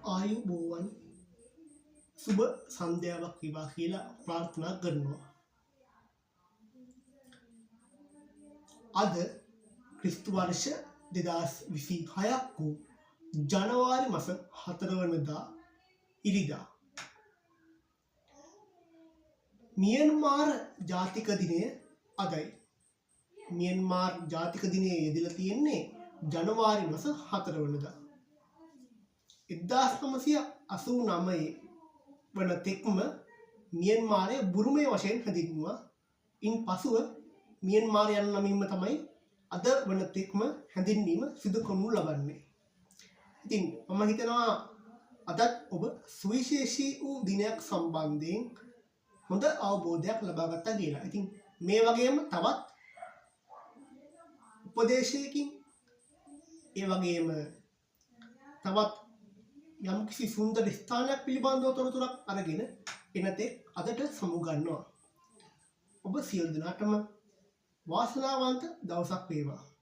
ආයුබෝවන් සුබ සන්ධ්‍යාවක් වේවා කියලා ප්‍රාර්ථනා කරනවා. අද ක්‍රිස්තු වර්ෂ 2026ක් වූ ජනවාරි මාස 4 වෙනිදා ඉරිදා මියන්මාර් ජාතික දිනය අදයි. මියන්මාර් ජාතික දිනය යෙදලා තියෙන්නේ ජනවාරි මාස 4 වෙනිදා. 1989 වන තෙක්ම මියන්මාරය බුරුමය වශයෙන් හැඳින්වුවා. ඉන් පසුව මියන්මාර් යන නමින්ම තමයි අද වන තෙක්ම හැඳින්වීම සිදු කරනු ලබන්නේ. ඉතින් මම හිතනවා අදත් ඔබ සුවිශේෂී වූ දිනයක් සම්බන්ධයෙන් හොඳ අවබෝධයක් ලබා ගත්තා කියලා. ඉතින් මේ වගේම තවත් උපදේශයකින් ඒ වගේම තවත් යම්කිසි සුන්දර ස්ථානයක් පිළිබඳව තොරතුරක් අරගෙන එනතෙක් අදට සමු ගන්නවා. ඔබ සියලු දෙනාටම වාසනාවන්ත දවසක් වේවා.